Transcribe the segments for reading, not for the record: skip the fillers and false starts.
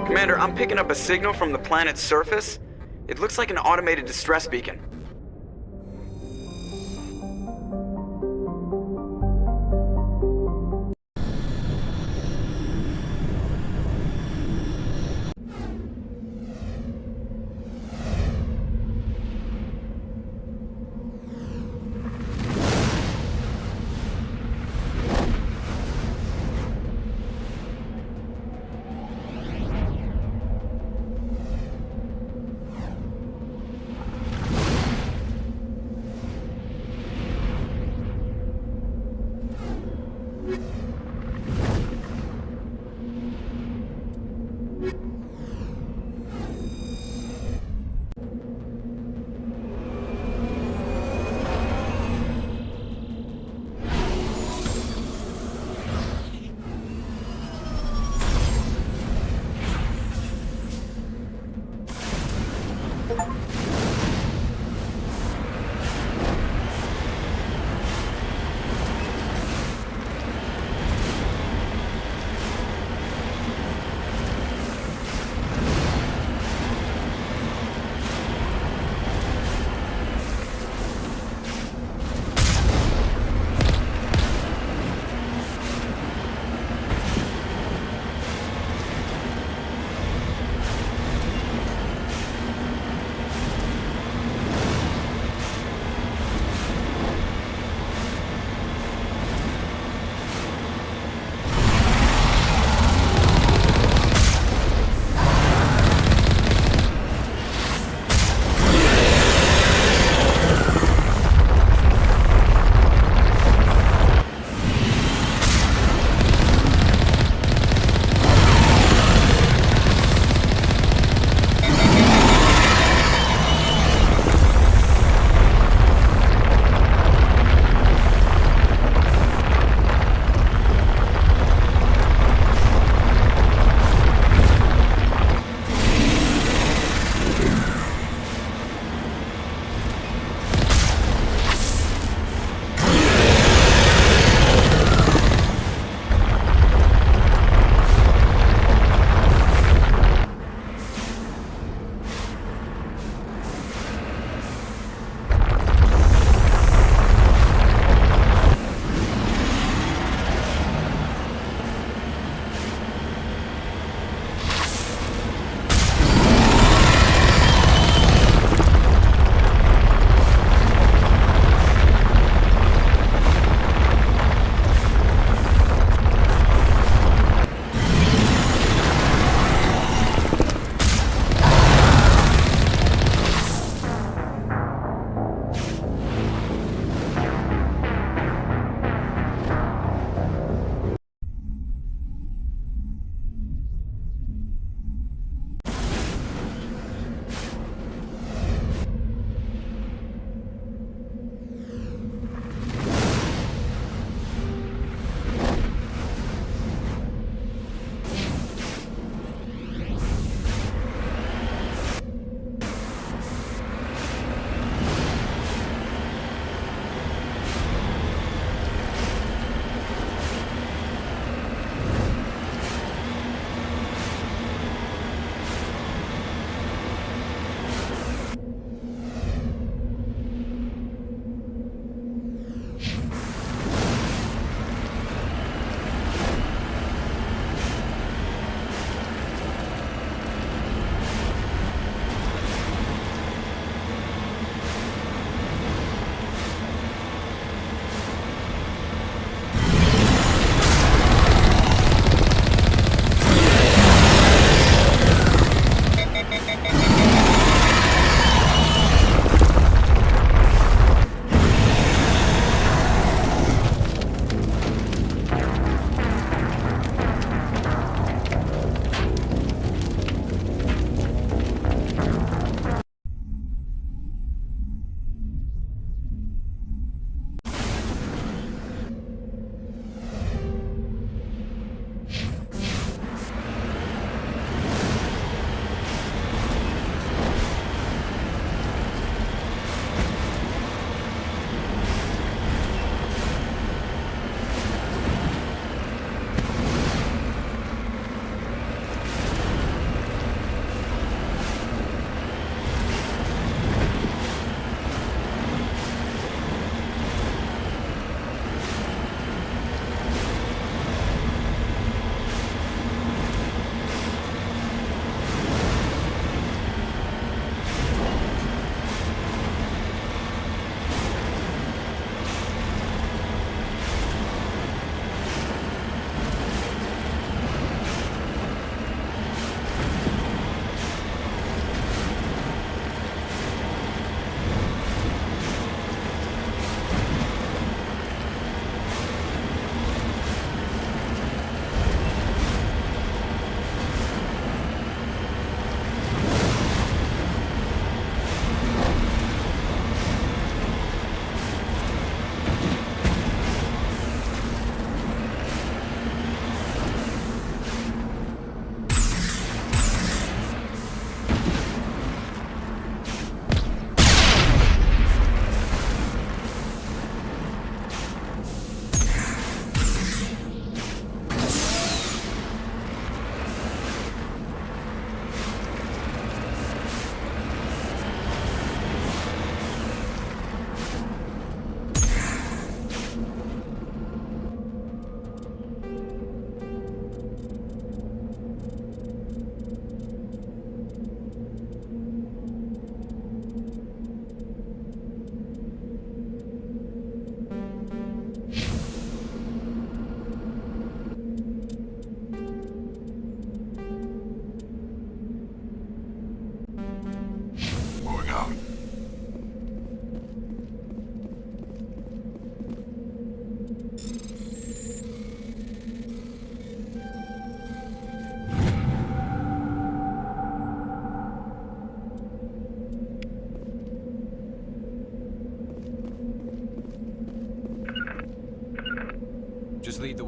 Commander, I'm picking up a signal from the planet's surface. It looks like an automated distress beacon.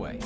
way.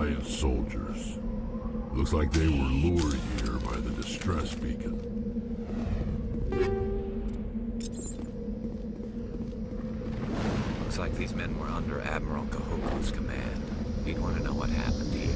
Alliance soldiers. Looks like they were lured here by the distress beacon. Looks like these men were under Admiral Cookout's command. He'd want to know what happened here.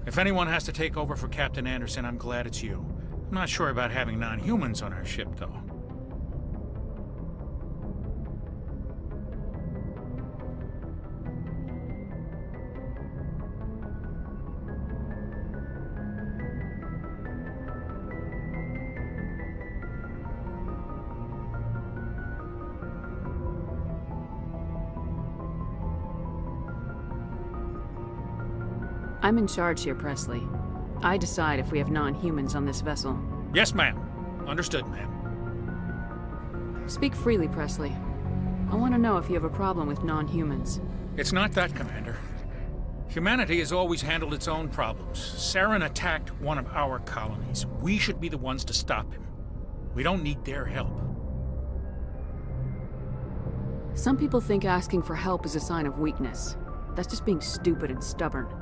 If anyone has to take over for Captain Anderson, I'm glad it's you. I'm not sure about having non-humans on our ship, though. I'm in charge here, Presley. I decide if we have non-humans on this vessel. Yes, ma'am. Understood, ma'am. Speak freely, Presley. I want to know if you have a problem with non-humans. It's not that, Commander. Humanity has always handled its own problems. Saren attacked one of our colonies. We should be the ones to stop him. We don't need their help. Some people think asking for help is a sign of weakness. That's just being stupid and stubborn.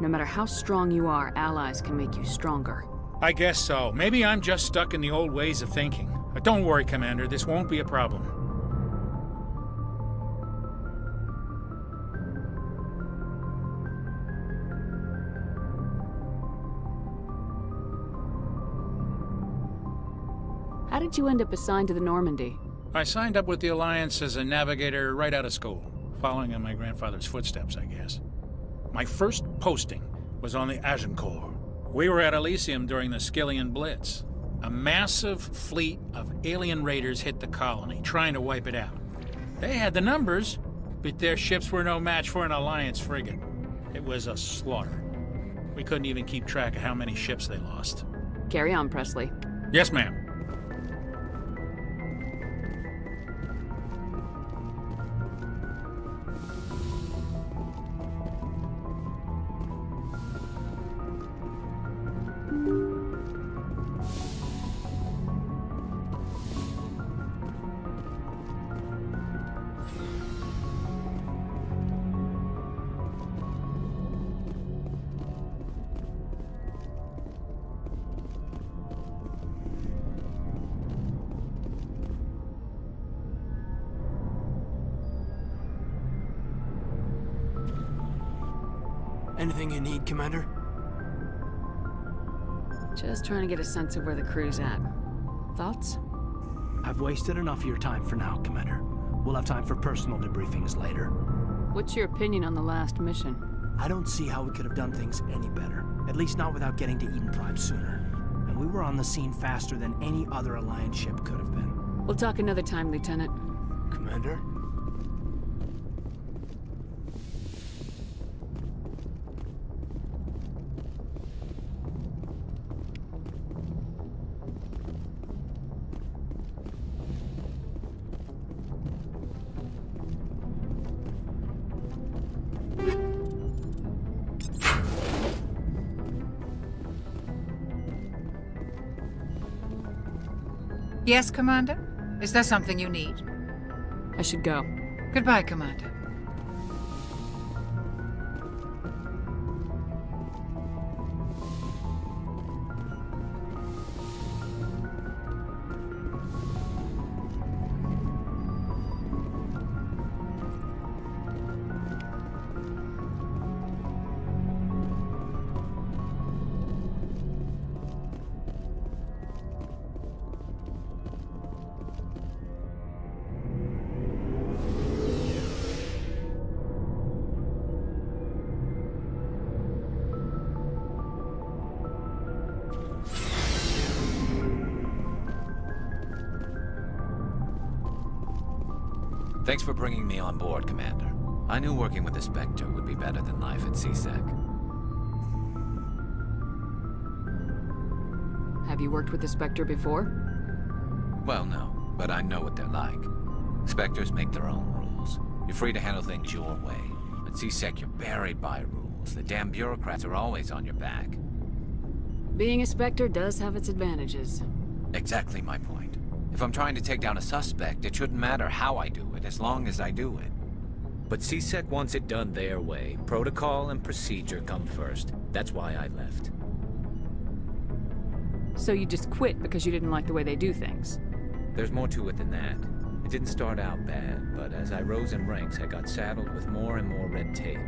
No matter how strong you are, allies can make you stronger. I guess so. Maybe I'm just stuck in the old ways of thinking. But don't worry, Commander. This won't be a problem. How did you end up assigned to the Normandy? I signed up with the Alliance as a navigator right out of school, following in my grandfather's footsteps, I guess. My first posting was on the Agincourt. We were at Elysium during the Skillian Blitz. A massive fleet of alien raiders hit the colony, trying to wipe it out. They had the numbers, but their ships were no match for an Alliance frigate. It was a slaughter. We couldn't even keep track of how many ships they lost. Carry on, Presley. Yes, ma'am. Anything you need, Commander? Just trying to get a sense of where the crew's at. Thoughts? I've wasted enough of your time for now, Commander. We'll have time for personal debriefings later. What's your opinion on the last mission? I don't see how we could have done things any better. At least not without getting to Eden Prime sooner. And we were on the scene faster than any other Alliance ship could have been. We'll talk another time, Lieutenant. Commander? Yes, Commander? Is there something you need? I should go. Goodbye, Commander. Thanks for bringing me on board, Commander. I knew working with the Spectre would be better than life at CSEC. Have you worked with the Spectre before? Well, no, but I know what they're like. Spectres make their own rules. You're free to handle things your way. At CSEC, you're buried by rules. The damn bureaucrats are always on your back. Being a Spectre does have its advantages. Exactly my point. If I'm trying to take down a suspect, it shouldn't matter how I do it, as long as I do it. But CSEC wants it done their way. Protocol and procedure come first. That's why I left. So you just quit because you didn't like the way they do things? There's more to it than that. It didn't start out bad, but as I rose in ranks, I got saddled with more and more red tape.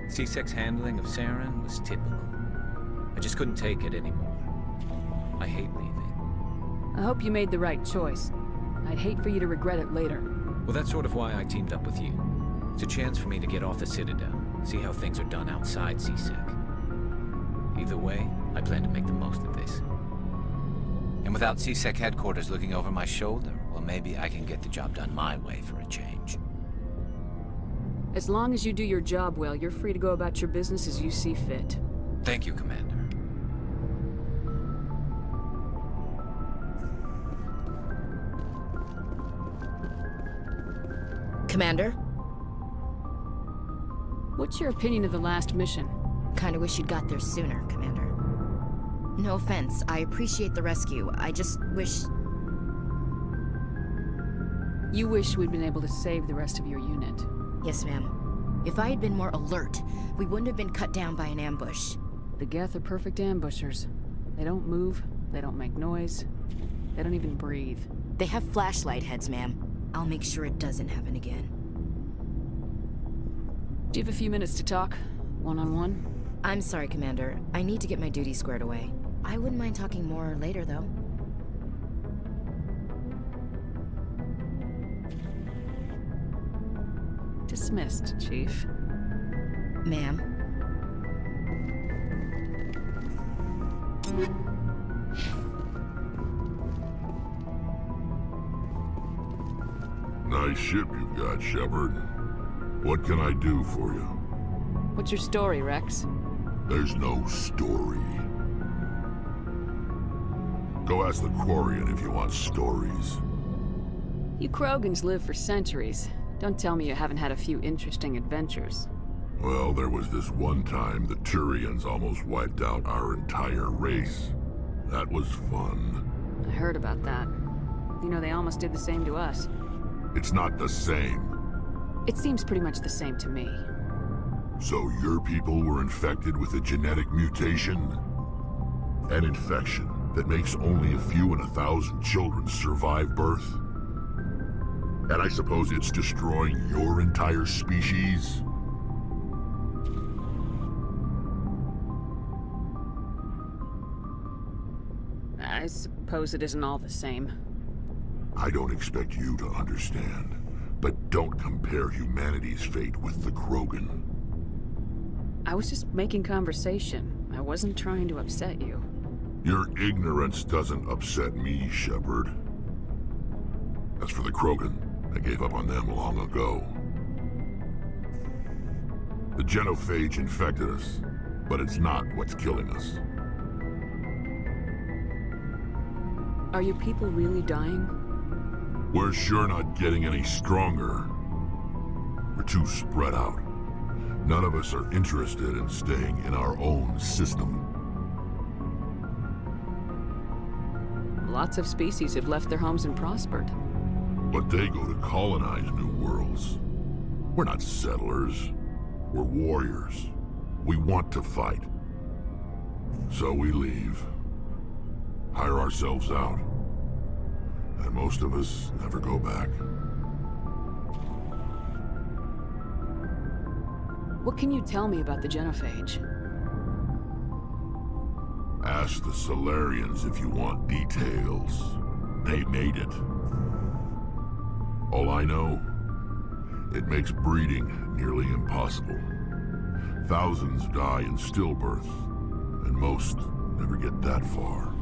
CSEC's handling of Saren was typical. I just couldn't take it anymore. I hate leaving. I hope you made the right choice. I'd hate for you to regret it later. Well, that's sort of why I teamed up with you. It's a chance for me to get off the Citadel, see how things are done outside CSEC. Either way, I plan to make the most of this. And without CSEC headquarters looking over my shoulder, well, maybe I can get the job done my way for a change. As long as you do your job well, you're free to go about your business as you see fit. Thank you, Commander. Commander? What's your opinion of the last mission? Kinda wish you'd got there sooner, Commander. No offense, I appreciate the rescue. I just wish... You wish we'd been able to save the rest of your unit. Yes, ma'am. If I had been more alert, we wouldn't have been cut down by an ambush. The Geth are perfect ambushers. They don't move, they don't make noise, they don't even breathe. They have flashlight heads, ma'am. I'll make sure it doesn't happen again. Do you have a few minutes to talk? One-on-one? I'm sorry, Commander. I need to get my duty squared away. I wouldn't mind talking more later, though. Dismissed, Chief. Ma'am. Nice ship you've got, Shepard. What can I do for you? What's your story, Rex? There's no story. Go ask the Quarian if you want stories. You Krogans live for centuries. Don't tell me you haven't had a few interesting adventures. Well, there was this one time the Turians almost wiped out our entire race. That was fun. I heard about that. You know, they almost did the same to us. It's not the same. It seems pretty much the same to me. So your people were infected with a genetic mutation? An infection that makes only a few in 1,000 children survive birth? And I suppose it's destroying your entire species? I suppose it isn't all the same. I don't expect you to understand, but don't compare humanity's fate with the Krogan. I was just making conversation. I wasn't trying to upset you. Your ignorance doesn't upset me, Shepard. As for the Krogan, I gave up on them long ago. The genophage infected us, but it's not what's killing us. Are your people really dying? We're sure not getting any stronger. We're too spread out. None of us are interested in staying in our own system. Lots of species have left their homes and prospered. But they go to colonize new worlds. We're not settlers. We're warriors. We want to fight. So we leave. Hire ourselves out. And most of us never go back. What can you tell me about the genophage? Ask the Solarians if you want details. They made it. All I know, it makes breeding nearly impossible. Thousands die in stillbirth, and most never get that far.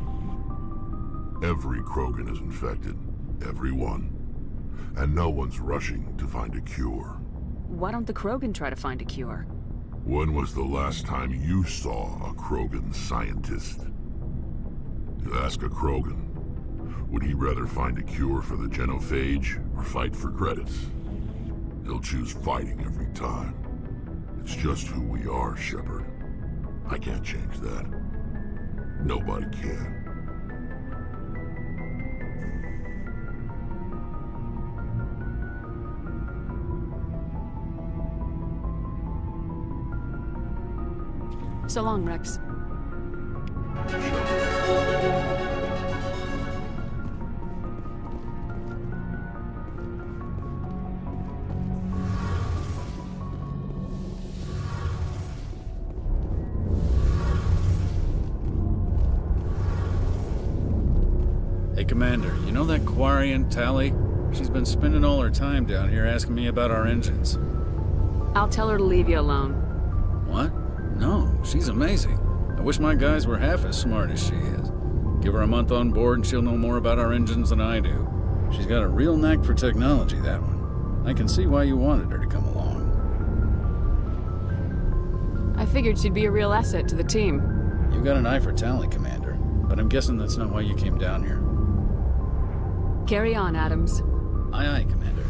Every Krogan is infected, every one. And no one's rushing to find a cure. Why don't the Krogan try to find a cure? When was the last time you saw a Krogan scientist? You ask a Krogan, would he rather find a cure for the genophage or fight for credits? He'll choose fighting every time. It's just who we are, Shepard. I can't change that. Nobody can. So long, Rex. Hey, Commander, you know that Quarian, Tally? She's been spending all her time down here asking me about our engines. I'll tell her to leave you alone. What? No, she's amazing. I wish my guys were half as smart as she is. Give her a month on board and she'll know more about our engines than I do. She's got a real knack for technology, that one. I can see why you wanted her to come along. I figured she'd be a real asset to the team. You got an eye for Tally, Commander, but I'm guessing that's not why you came down here. Carry on, Adams. Aye, aye, Commander.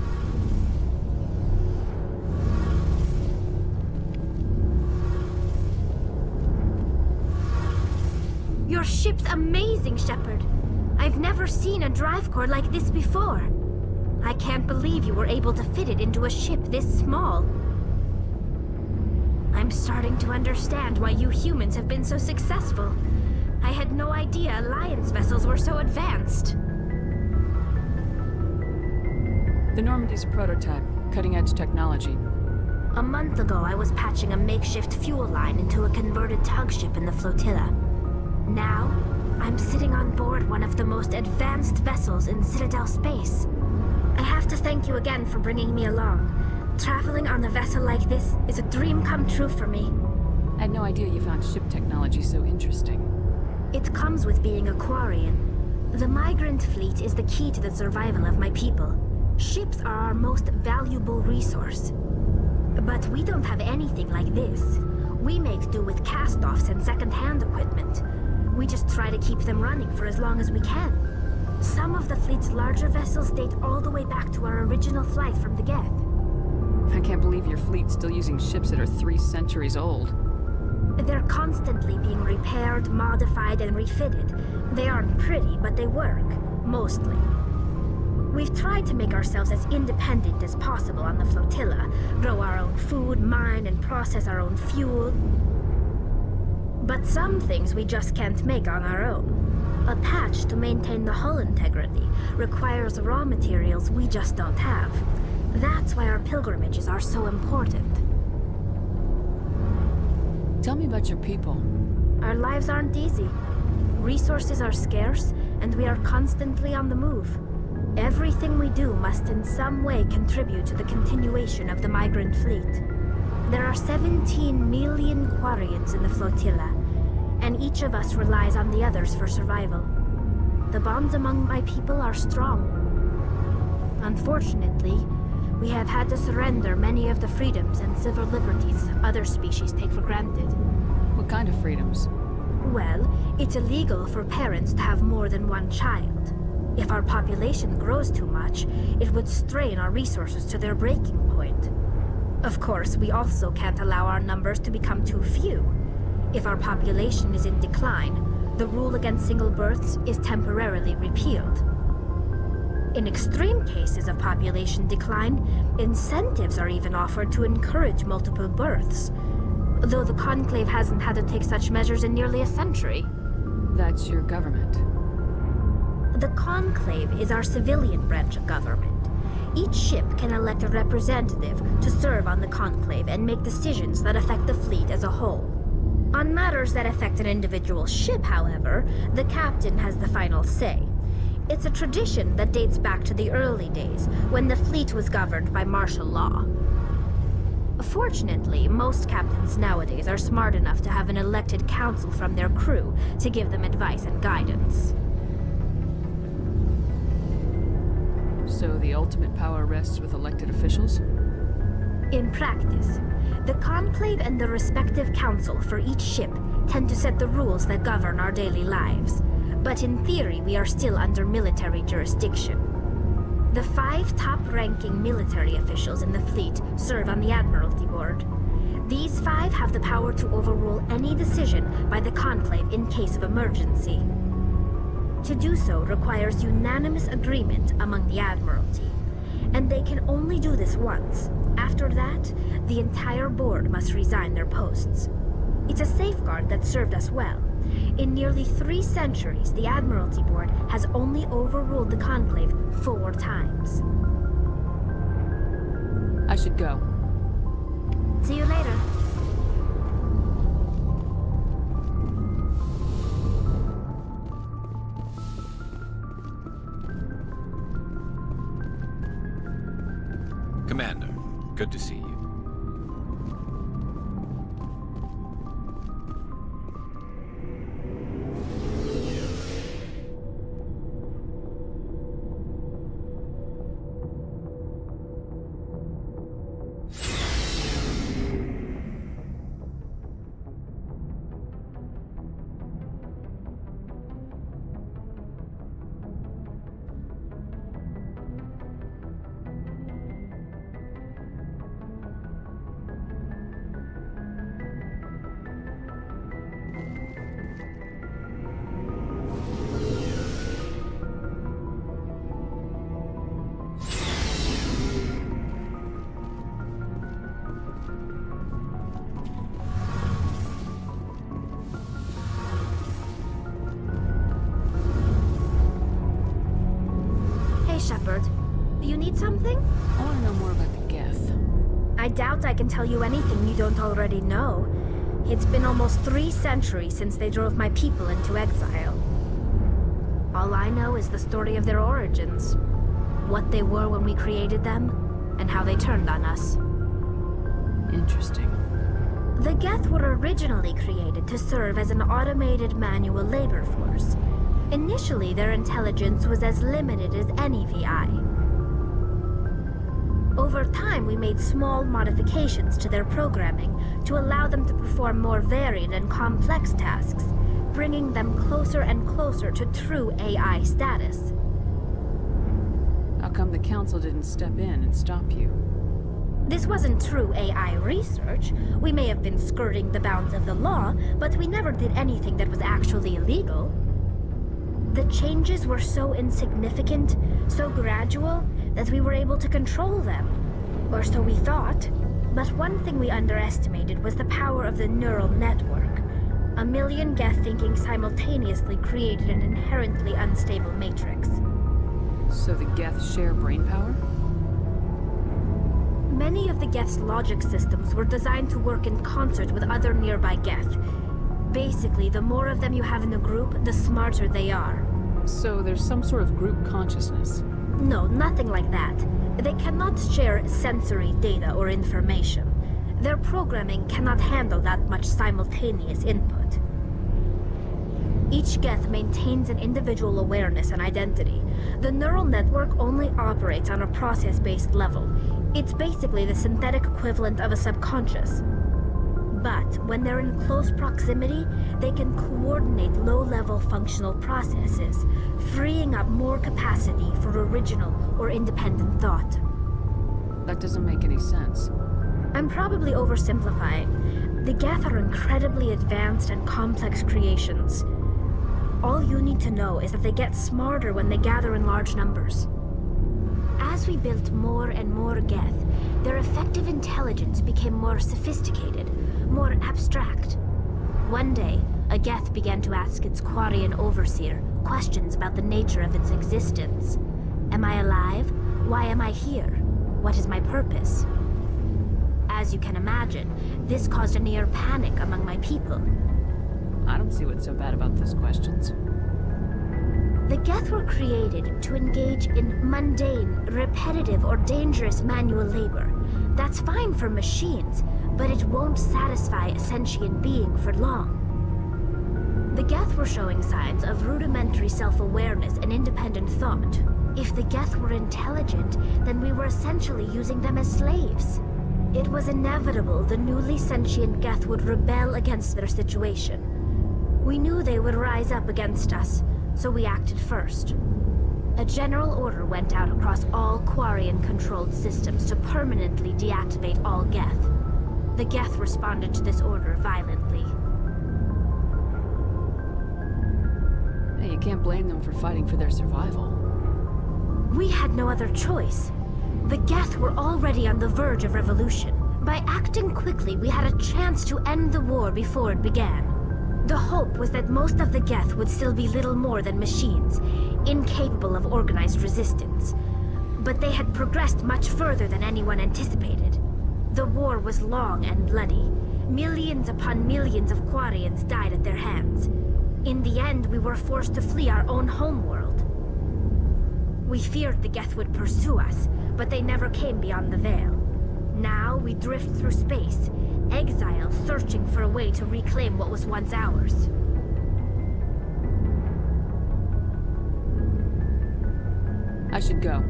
Your ship's amazing, Shepard. I've never seen a drive core like this before. I can't believe you were able to fit it into a ship this small. I'm starting to understand why you humans have been so successful. I had no idea Alliance vessels were so advanced. The Normandy's a prototype, cutting-edge technology. A month ago, I was patching a makeshift fuel line into a converted tug ship in the flotilla. Now, I'm sitting on board one of the most advanced vessels in Citadel space. I have to thank you again for bringing me along. Traveling on a vessel like this is a dream come true for me. I had no idea you found ship technology so interesting. It comes with being a Quarian. The migrant fleet is the key to the survival of my people. Ships are our most valuable resource. But we don't have anything like this. We make do with cast-offs and second-hand equipment. We just try to keep them running for as long as we can. Some of the fleet's larger vessels date all the way back to our original flight from the Geth. I can't believe your fleet's still using ships that are 3 centuries old. They're constantly being repaired, modified, and refitted. They aren't pretty, but they work. Mostly. We've tried to make ourselves as independent as possible on the flotilla, grow our own food, mine and process our own fuel. But some things we just can't make on our own. A patch to maintain the hull integrity requires raw materials we just don't have. That's why our pilgrimages are so important. Tell me about your people. Our lives aren't easy. Resources are scarce, and we are constantly on the move. Everything we do must in some way contribute to the continuation of the migrant fleet. There are 17 million Quarians in the flotilla, and each of us relies on the others for survival. The bonds among my people are strong. Unfortunately, we have had to surrender many of the freedoms and civil liberties other species take for granted. What kind of freedoms? Well, it's illegal for parents to have more than one child. If our population grows too much, it would strain our resources to their breaking point. Of course, we also can't allow our numbers to become too few. If our population is in decline, the rule against single births is temporarily repealed. In extreme cases of population decline, incentives are even offered to encourage multiple births. Though the Conclave hasn't had to take such measures in nearly a century. That's your government. The Conclave is our civilian branch of government. Each ship can elect a representative to serve on the Conclave and make decisions that affect the fleet as a whole. On matters that affect an individual ship, however, the captain has the final say. It's a tradition that dates back to the early days, when the fleet was governed by martial law. Fortunately, most captains nowadays are smart enough to have an elected council from their crew to give them advice and guidance. So the ultimate power rests with elected officials? In practice, the Conclave and the respective council for each ship tend to set the rules that govern our daily lives. But in theory, we are still under military jurisdiction. The 5 top-ranking military officials in the fleet serve on the Admiralty Board. These 5 have the power to overrule any decision by the Conclave in case of emergency. To do so requires unanimous agreement among the Admiralty, and they can only do this once. After that, the entire board must resign their posts. It's a safeguard that served us well. In nearly 3 centuries, the Admiralty Board has only overruled the Conclave 4 times. I should go. See you later. Commander, good to see you. Shepard, you need something? I want to know more about the Geth. I doubt I can tell you anything you don't already know. It's been almost 3 centuries since they drove my people into exile. All I know is the story of their origins. What they were when we created them, and how they turned on us. Interesting. The Geth were originally created to serve as an automated manual labor force. Initially, their intelligence was as limited as any VI. Over time, we made small modifications to their programming to allow them to perform more varied and complex tasks, bringing them closer and closer to true AI status. How come the Council didn't step in and stop you? This wasn't true AI research. We may have been skirting the bounds of the law, but we never did anything that was actually illegal. The changes were so insignificant, so gradual, that we were able to control them. Or so we thought. But one thing we underestimated was the power of the neural network. A million Geth thinking simultaneously created an inherently unstable matrix. So the Geth share brain power? Many of the Geth's logic systems were designed to work in concert with other nearby Geth. Basically, the more of them you have in a group, the smarter they are. So there's some sort of group consciousness? No, nothing like that. They cannot share sensory data or information. Their programming cannot handle that much simultaneous input. Each Geth maintains an individual awareness and identity. The neural network only operates on a process-based level. It's basically the synthetic equivalent of a subconscious. But when they're in close proximity, they can coordinate low-level functional processes, freeing up more capacity for original or independent thought. That doesn't make any sense. I'm probably oversimplifying. The Geth are incredibly advanced and complex creations. All you need to know is that they get smarter when they gather in large numbers. we built more and more Geth, their effective intelligence became more sophisticated, more abstract. One day, a Geth began to ask its Quarian overseer questions about the nature of its existence. Am I alive? Why am I here? What is my purpose? As you can imagine, this caused a near panic among my people. I don't see what's so bad about those questions. The Geth were created to engage in mundane, repetitive, or dangerous manual labor. That's fine for machines, but it won't satisfy a sentient being for long. The Geth were showing signs of rudimentary self-awareness and independent thought. If the Geth were intelligent, then we were essentially using them as slaves. It was inevitable the newly sentient Geth would rebel against their situation. We knew they would rise up against us, so we acted first. A general order went out across all Quarian-controlled systems to permanently deactivate all Geth. The Geth responded to this order violently. Hey, you can't blame them for fighting for their survival. We had no other choice. The Geth were already on the verge of revolution. By acting quickly, we had a chance to end the war before it began. The hope was that most of the Geth would still be little more than machines, incapable of organized resistance. But they had progressed much further than anyone anticipated. The war was long and bloody. Millions upon millions of Quarians died at their hands. In the end, we were forced to flee our own homeworld. We feared the Geth would pursue us, but they never came beyond the Veil. Now we drift through space, exile searching for a way to reclaim what was once ours. I should go.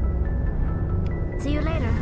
See you later.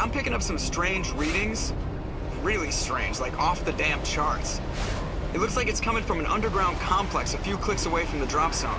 I'm picking up some strange readings. Really strange, like off the damn charts. It looks like it's coming from an underground complex a few clicks away from the drop zone.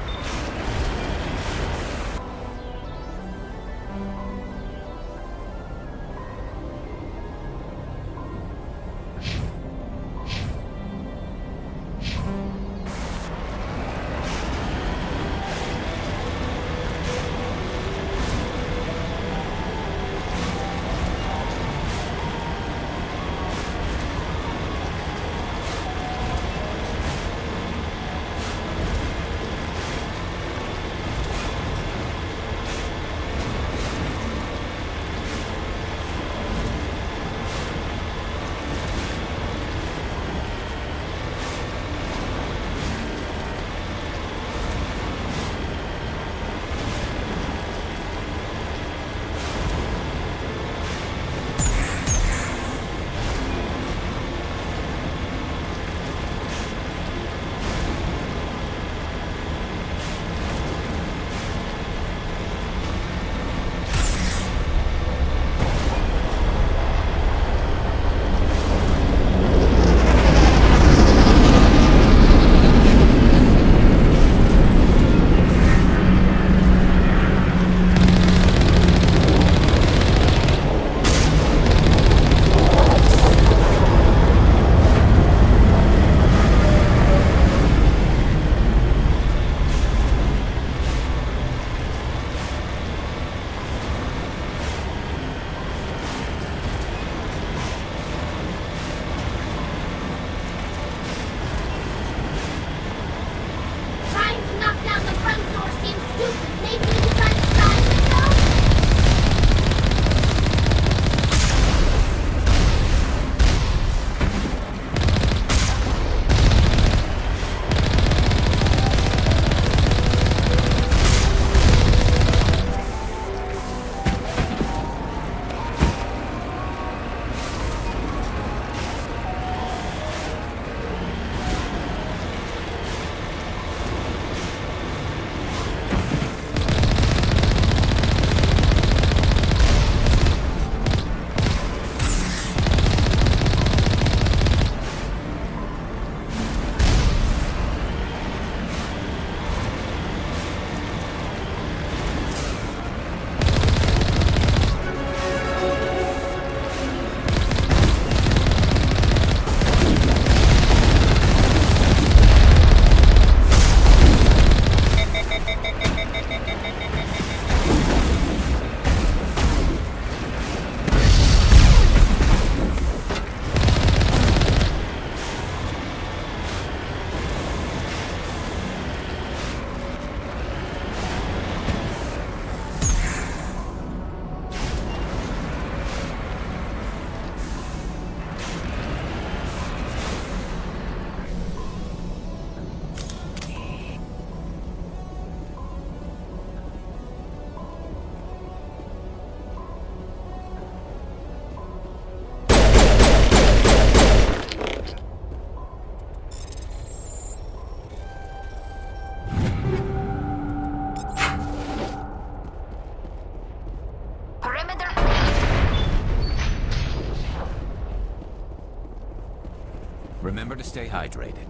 Remember to stay hydrated.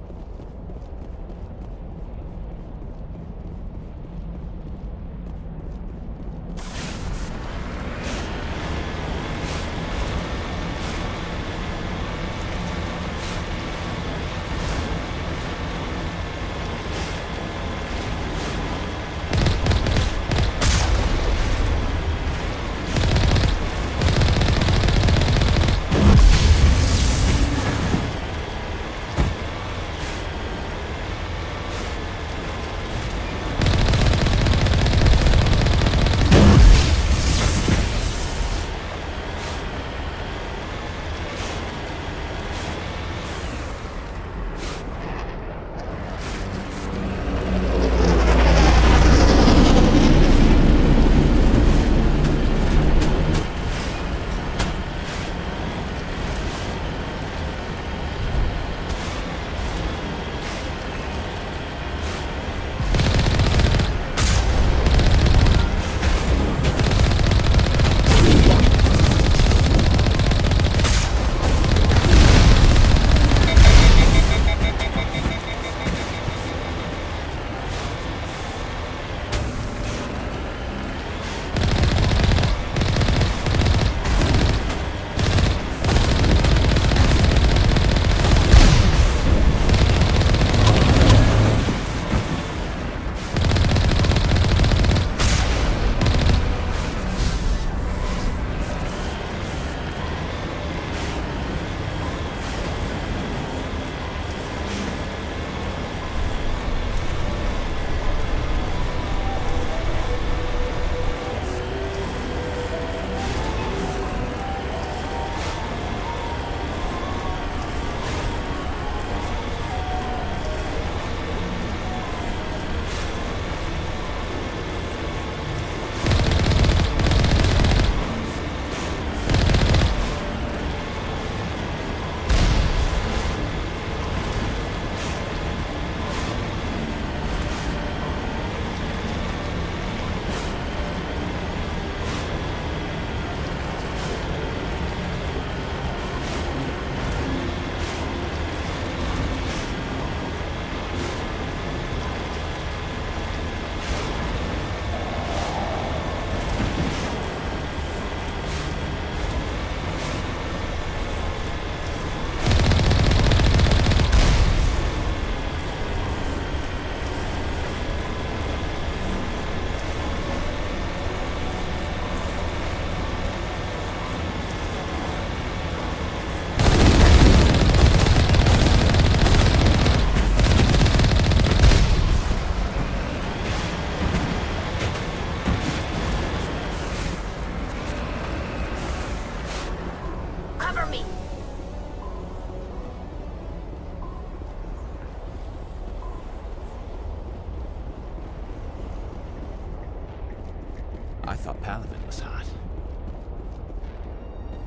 I thought Paladin was hot.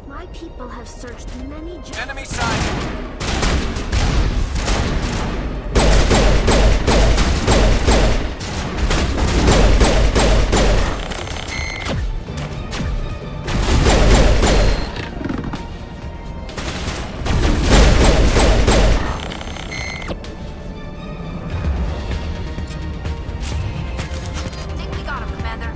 My people have searched many... Enemy side! think we got him, Commander.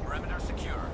Perimeter secure.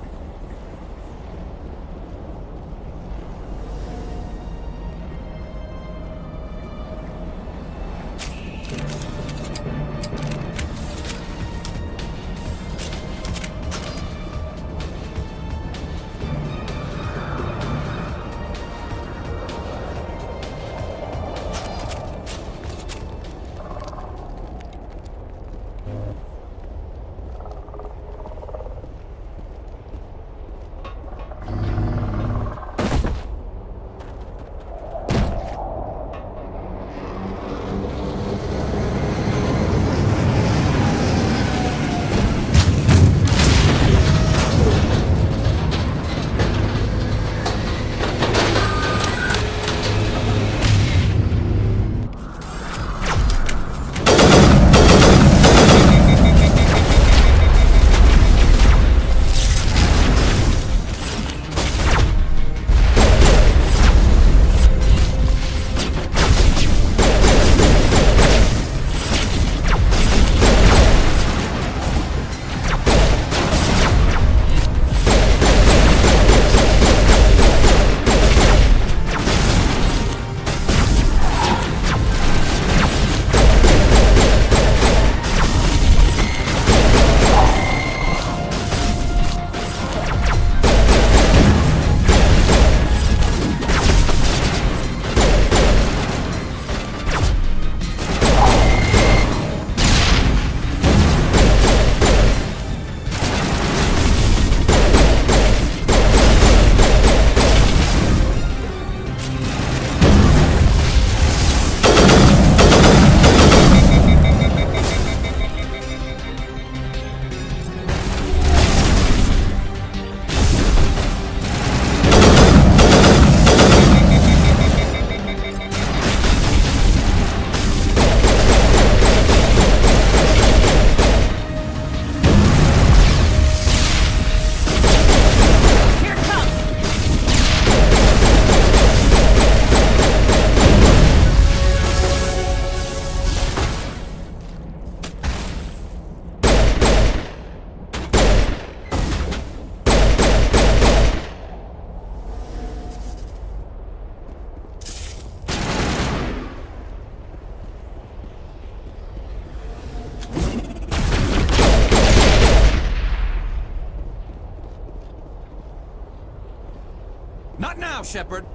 Not now, Shepard!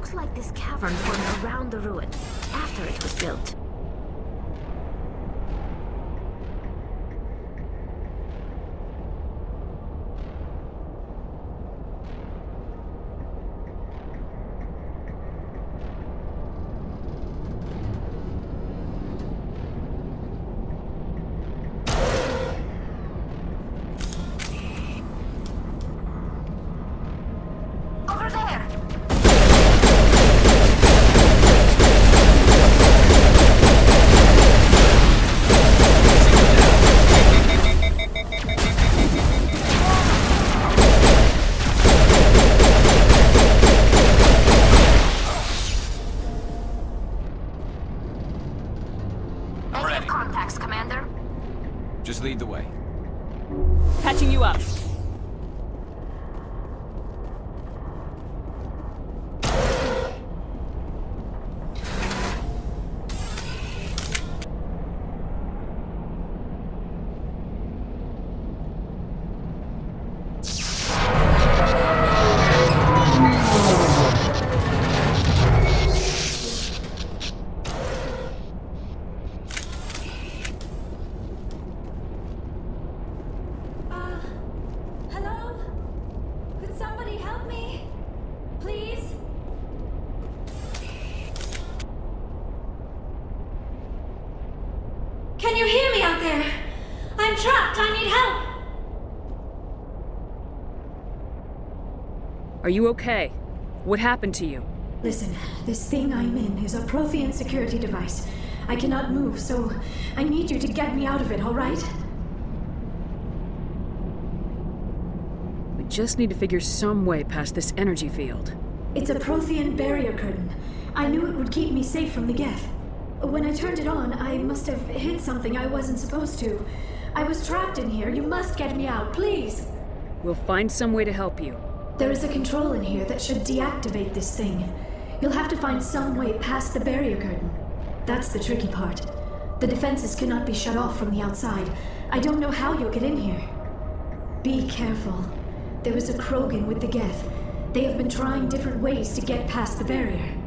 looks like this cavern formed around the ruin, after it was built. Over there! Negative contacts, Commander. Just lead the way. Patching you up. Hello? Could somebody help me? Please? Can you hear me out there? I'm trapped. I need help. Are you okay? What happened to you? Listen, this thing I'm in is a Prothean security device. I cannot move, so I need you to get me out of it, all right? We just need to figure some way past this energy field. It's a Prothean barrier curtain. I knew it would keep me safe from the Geth. When I turned it on, I must have hit something I wasn't supposed to. I was trapped in here. You must get me out, please. We'll find some way to help you. There is a control in here that should deactivate this thing. You'll have to find some way past the barrier curtain. That's the tricky part. The defenses cannot be shut off from the outside. I don't know how you'll get in here. Be careful. There is a Krogan with the Geth. They have been trying different ways to get past the barrier.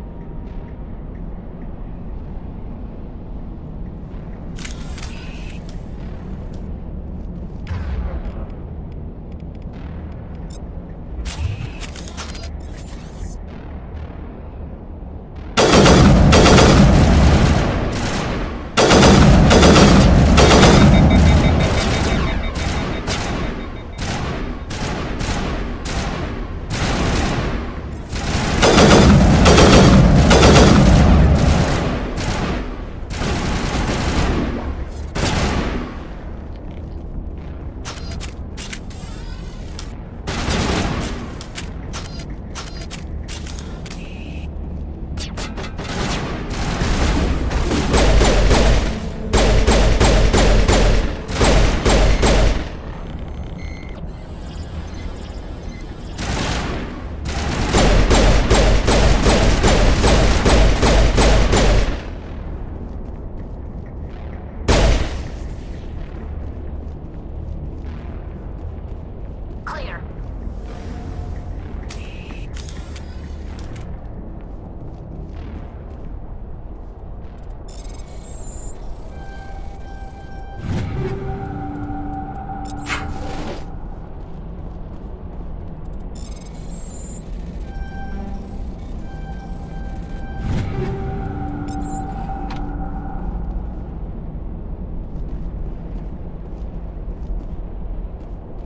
Clear.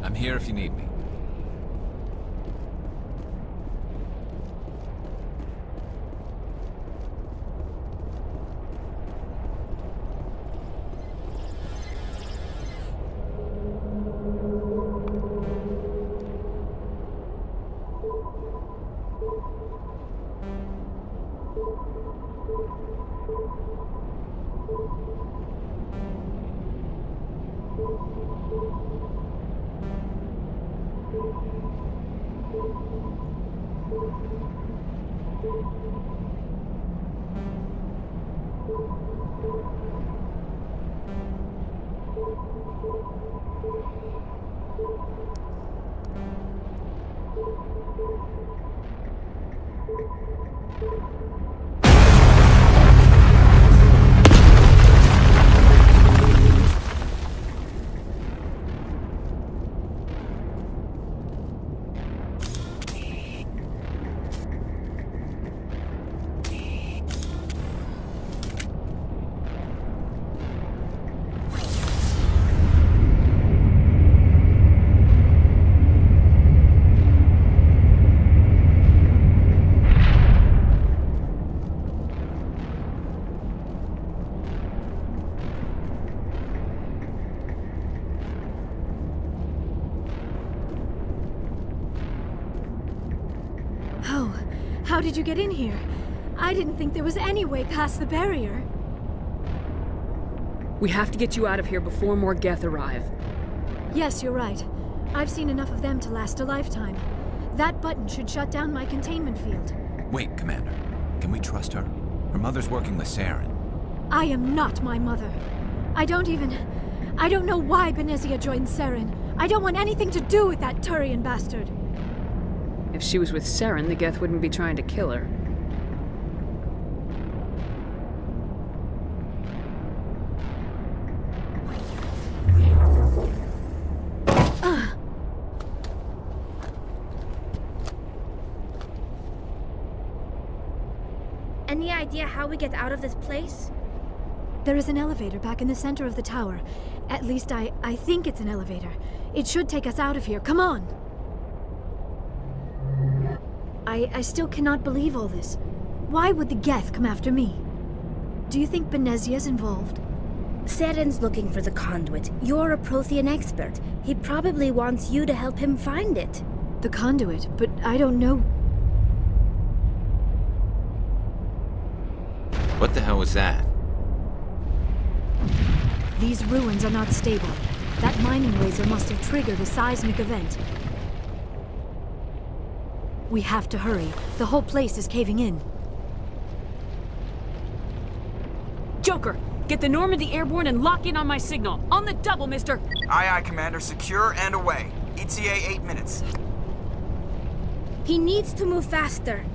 I'm here if you need me. Oh, how did you get in here? I didn't think there was any way past the barrier. We have to get you out of here before more Geth arrive. Yes, you're right. I've seen enough of them to last a lifetime. That button should shut down my containment field. Wait, Commander. Can we trust her? Her mother's working with Saren. I am not my mother. I don't know why Benezia joined Saren. I don't want anything to do with that Turian bastard. If she was with Saren, the Geth wouldn't be trying to kill her. Any idea how we get out of this place? There is an elevator back in the center of the tower. At least I think it's an elevator. It should take us out of here. Come on! I still cannot believe all this. Why would the Geth come after me? Do you think Benezia's involved? Saren's looking for the conduit. You're a Prothean expert. He probably wants you to help him find it. The conduit? But I don't know. What the hell was that? These ruins are not stable. That mining laser must have triggered a seismic event. We have to hurry. The whole place is caving in. Joker, get the Normandy airborne and lock in on my signal. On the double, mister! Aye, aye, Commander. Secure and away. ETA 8 minutes. He needs to move faster.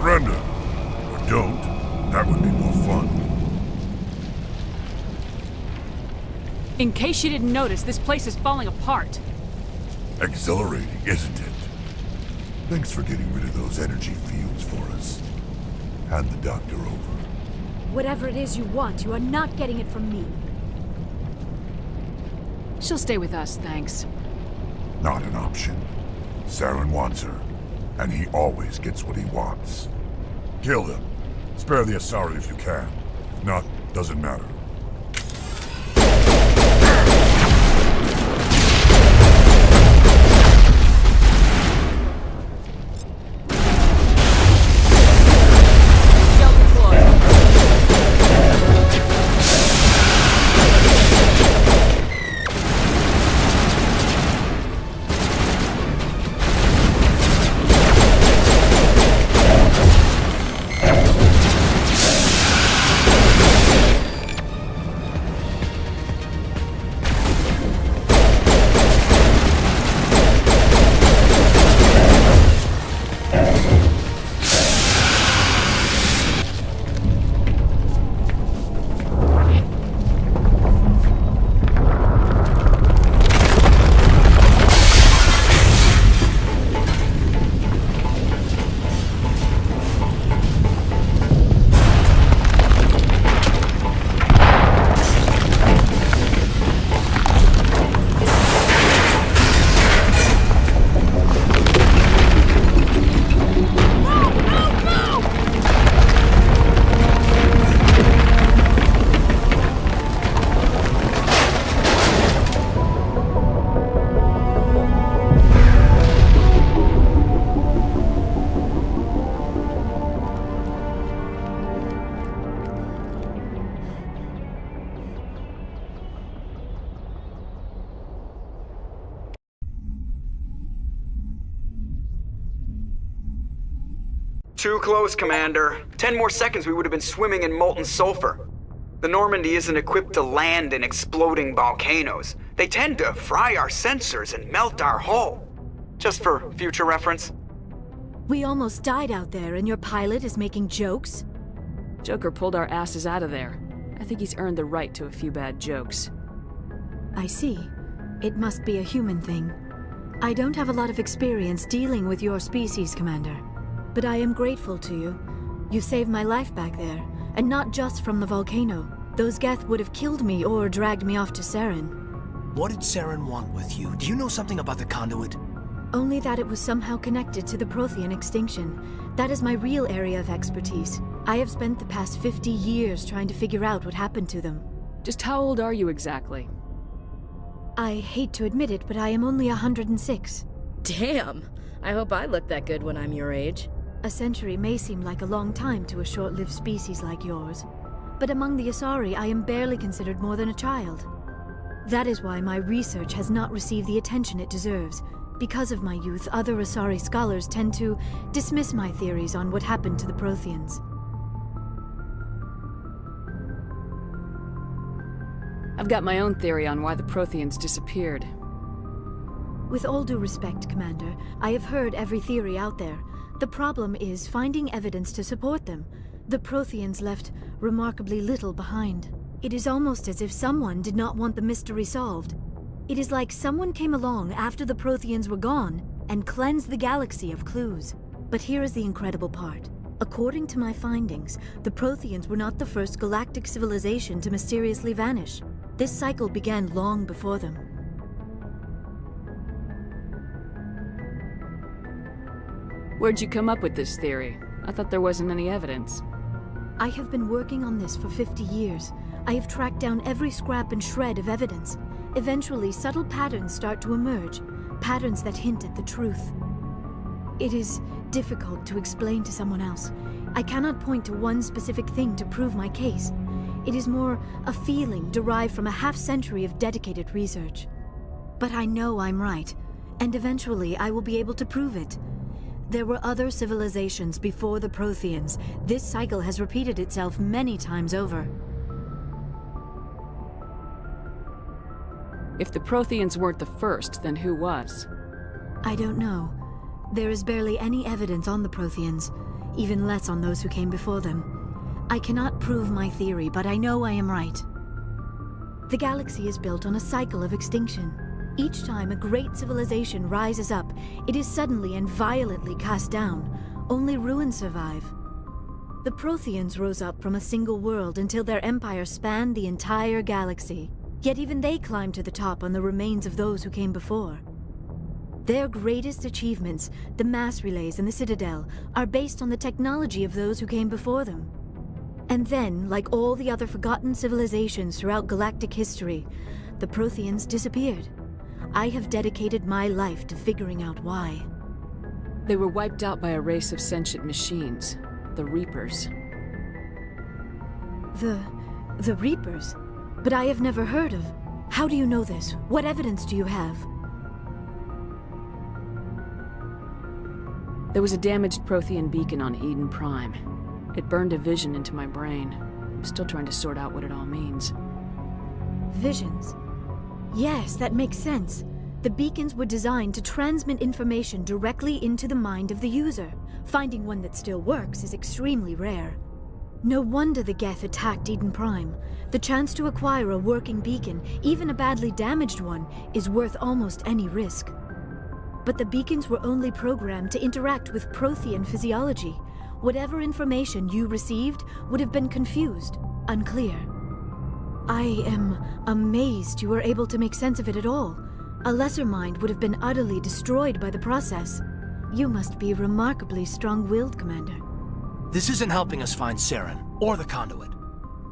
Surrender. Or don't. That would be more fun. In case you didn't notice, this place is falling apart. Exhilarating, isn't it? Thanks for getting rid of those energy fields for us. Hand the doctor over. Whatever it is you want, you are not getting it from me. She'll stay with us, thanks. Not an option. Saren wants her, and he always gets what he wants. Kill them. Spare the Asari if you can. If not, doesn't matter. Too close, Commander. 10 more seconds we would have been swimming in molten sulfur. The Normandy isn't equipped to land in exploding volcanoes. They tend to fry our sensors and melt our hull. Just for future reference. We almost died out there, and your pilot is making jokes? Joker pulled our asses out of there. I think he's earned the right to a few bad jokes. I see. It must be a human thing. I don't have a lot of experience dealing with your species, Commander. But I am grateful to you. You saved my life back there, and not just from the volcano. Those Geth would have killed me or dragged me off to Saren. What did Saren want with you? Do you know something about the conduit? Only that it was somehow connected to the Prothean extinction. That is my real area of expertise. I have spent the past 50 years trying to figure out what happened to them. Just how old are you exactly? I hate to admit it, but I am only 106. Damn! I hope I look that good when I'm your age. A century may seem like a long time to a short-lived species like yours. But among the Asari, I am barely considered more than a child. That is why my research has not received the attention it deserves. Because of my youth, other Asari scholars tend to dismiss my theories on what happened to the Protheans. I've got my own theory on why the Protheans disappeared. With all due respect, Commander, I have heard every theory out there. The problem is finding evidence to support them. The Protheans left remarkably little behind. It is almost as if someone did not want the mystery solved. It is like someone came along after the Protheans were gone and cleansed the galaxy of clues. But here is the incredible part. According to my findings, the Protheans were not the first galactic civilization to mysteriously vanish. This cycle began long before them. Where'd you come up with this theory? I thought there wasn't any evidence. I have been working on this for 50 years. I have tracked down every scrap and shred of evidence. Eventually, subtle patterns start to emerge, patterns that hint at the truth. It is difficult to explain to someone else. I cannot point to one specific thing to prove my case. It is more a feeling derived from a half-century of dedicated research. But I know I'm right, and eventually I will be able to prove it. There were other civilizations before the Protheans. This cycle has repeated itself many times over. If the Protheans weren't the first, then who was? I don't know. There is barely any evidence on the Protheans, even less on those who came before them. I cannot prove my theory, but I know I am right. The galaxy is built on a cycle of extinction. Each time a great civilization rises up, it is suddenly and violently cast down. Only ruins survive. The Protheans rose up from a single world until their empire spanned the entire galaxy. Yet even they climbed to the top on the remains of those who came before. Their greatest achievements, the mass relays and the Citadel, are based on the technology of those who came before them. And then, like all the other forgotten civilizations throughout galactic history, the Protheans disappeared. I have dedicated my life to figuring out why. They were wiped out by a race of sentient machines, the Reapers. The Reapers? But I have never heard of. How do you know this? What evidence do you have? There was a damaged Prothean beacon on Eden Prime. It burned a vision into my brain. I'm still trying to sort out what it all means. Visions? Yes, that makes sense. The beacons were designed to transmit information directly into the mind of the user. Finding one that still works is extremely rare. No wonder the Geth attacked Eden Prime. The chance to acquire a working beacon, even a badly damaged one, is worth almost any risk. But the beacons were only programmed to interact with Prothean physiology. Whatever information you received would have been confused, unclear. I am amazed you were able to make sense of it at all. A lesser mind would have been utterly destroyed by the process. You must be remarkably strong-willed, Commander. This isn't helping us find Saren, or the conduit.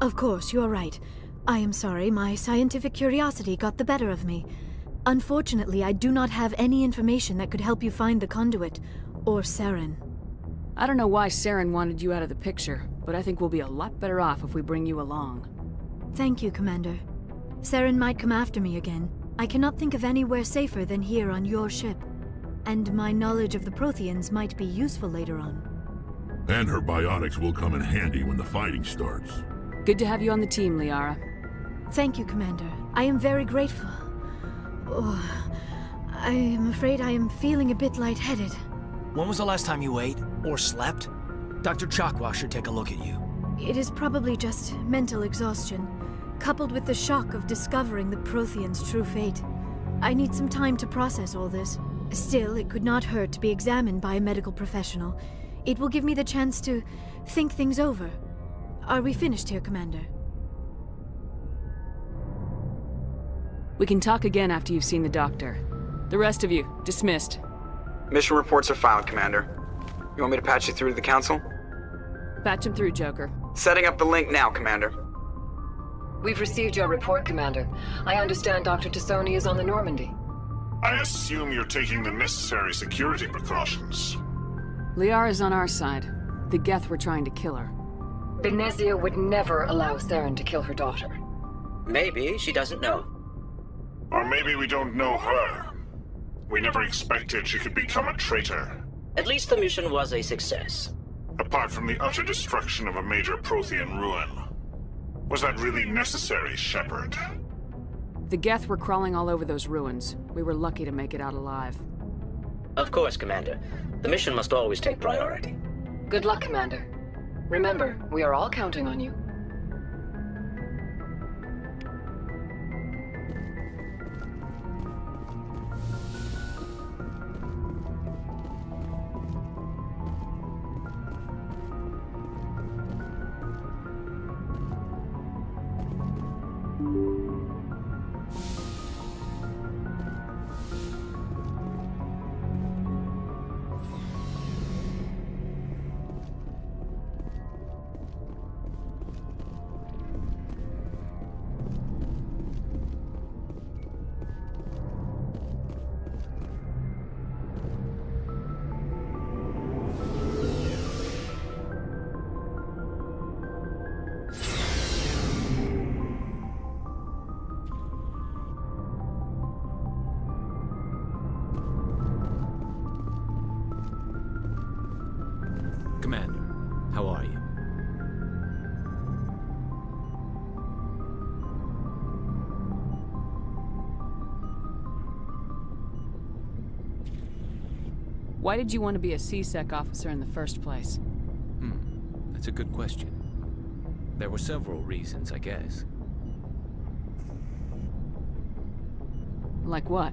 Of course, you're right. I am sorry, my scientific curiosity got the better of me. Unfortunately, I do not have any information that could help you find the conduit, or Saren. I don't know why Saren wanted you out of the picture, but I think we'll be a lot better off if we bring you along. Thank you, Commander. Saren might come after me again. I cannot think of anywhere safer than here on your ship. And my knowledge of the Protheans might be useful later on. And her biotics will come in handy when the fighting starts. Good to have you on the team, Liara. Thank you, Commander. I am very grateful. Oh, I am afraid I am feeling a bit lightheaded. When was the last time you ate, or slept? Dr. Chakwa should take a look at you. It is probably just mental exhaustion, coupled with the shock of discovering the Protheans' true fate. I need some time to process all this, Still, it could not hurt to be examined by a medical professional. It will give me the chance to think things over. Are we finished here, Commander? We can talk again after you've seen the doctor. The rest of you, dismissed. Mission reports are filed, Commander. You want me to patch you through to the Council? Patch him through, Joker. Setting up the link now, Commander. We've received your report, Commander. I understand Dr. Tassoni is on the Normandy. I assume you're taking the necessary security precautions. Liara's on our side. The Geth were trying to kill her. Benezia would never allow Saren to kill her daughter. Maybe she doesn't know. Or maybe we don't know her. We never expected she could become a traitor. At least the mission was a success. Apart from the utter destruction of a major Prothean ruin. Was that really necessary, Shepard? The Geth were crawling all over those ruins. We were lucky to make it out alive. Of course, Commander. The mission must always take priority. Good luck, Commander. Remember, we are all counting on you. Commander, how are you? Why did you want to be a C-Sec officer in the first place? That's a good question. There were several reasons, I guess. Like what?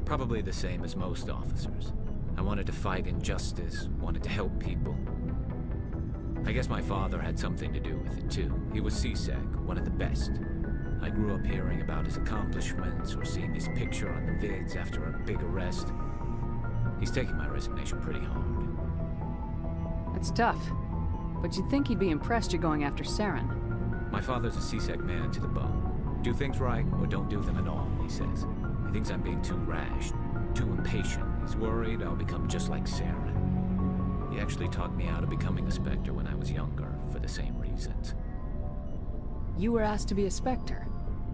Probably the same as most officers. I wanted to fight injustice, wanted to help people. I guess my father had something to do with it too. He was C-Sec, one of the best. I grew up hearing about his accomplishments or seeing his picture on the vids after a big arrest. He's taking my resignation pretty hard. That's tough. But you'd think he'd be impressed you're going after Saren. My father's a C-Sec man to the bone. Do things right or don't do them at all, he says. He thinks I'm being too rash, too impatient. He's worried I'll become just like Saren. He actually talked me out of becoming a Spectre when I was younger, for the same reasons. You were asked to be a Spectre?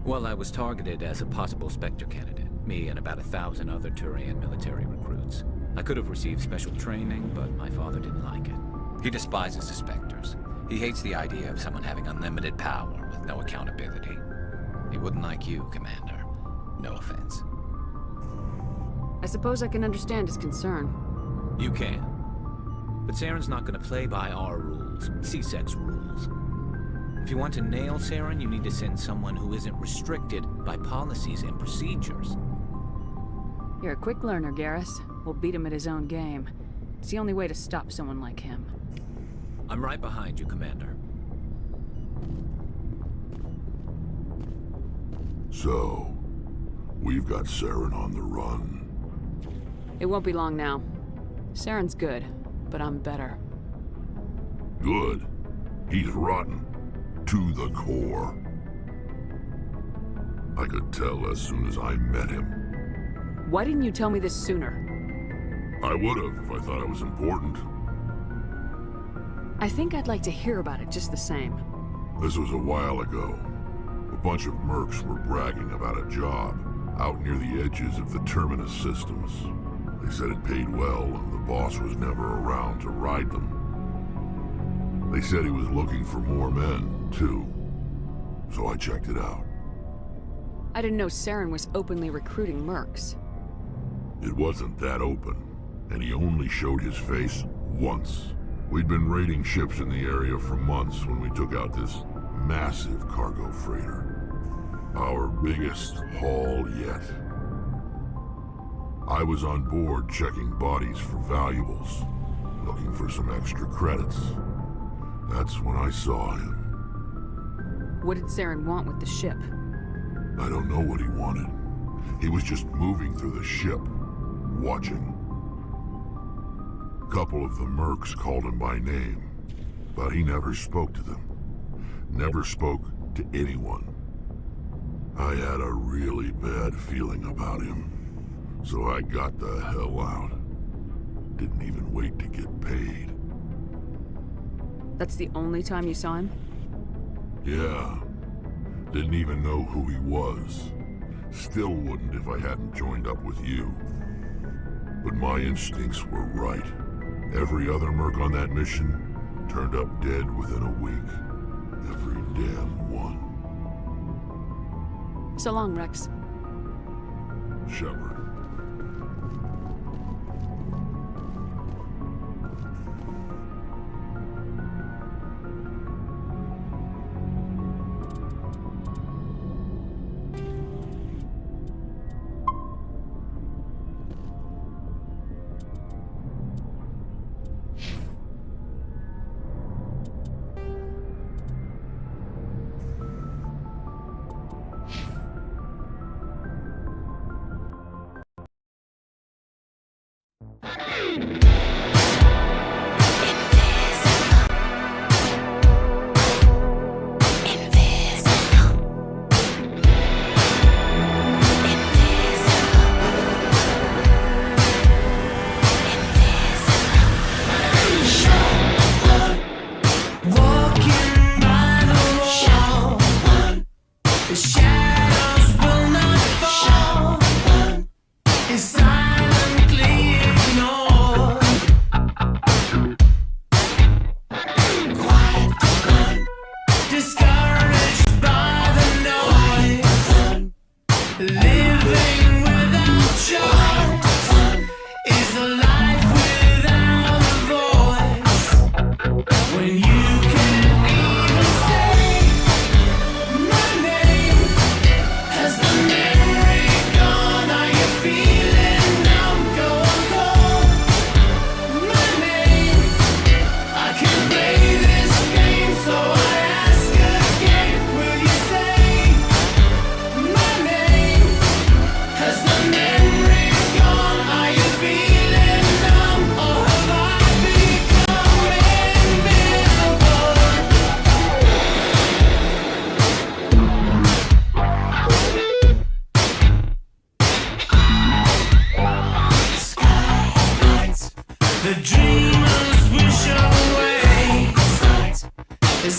Well, I was targeted as a possible Spectre candidate. Me and about 1,000 other Turian military recruits. I could have received special training, but my father didn't like it. He despises the Spectres. He hates the idea of someone having unlimited power with no accountability. He wouldn't like you, Commander. No offense. I suppose I can understand his concern. You can. But Saren's not going to play by our rules, C-Sec's rules. If you want to nail Saren, you need to send someone who isn't restricted by policies and procedures. You're a quick learner, Garrus. We'll beat him at his own game. It's the only way to stop someone like him. I'm right behind you, Commander. So, we've got Saren on the run. It won't be long now. Saren's good, but I'm better. Good. He's rotten. To the core. I could tell as soon as I met him. Why didn't you tell me this sooner? I would have if I thought it was important. I think I'd like to hear about it just the same. This was a while ago. A bunch of mercs were bragging about a job out near the edges of the Terminus systems. They said it paid well and the boss was never around to ride them. They said he was looking for more men, too. So I checked it out. I didn't know Saren was openly recruiting mercs. It wasn't that open, and he only showed his face once. We'd been raiding ships in the area for months when we took out this massive cargo freighter. Our biggest haul yet. I was on board checking bodies for valuables, looking for some extra credits. That's when I saw him. What did Saren want with the ship? I don't know what he wanted. He was just moving through the ship, watching. A couple of the mercs called him by name, but he never spoke to them. Never spoke to anyone. I had a really bad feeling about him, so I got the hell out. Didn't even wait to get paid. That's the only time you saw him? Yeah. Didn't even know who he was. Still wouldn't if I hadn't joined up with you. But my instincts were right. Every other merc on that mission turned up dead within a week. Every damn one. So long, Rex. Shepard. The dreamers wish away. It's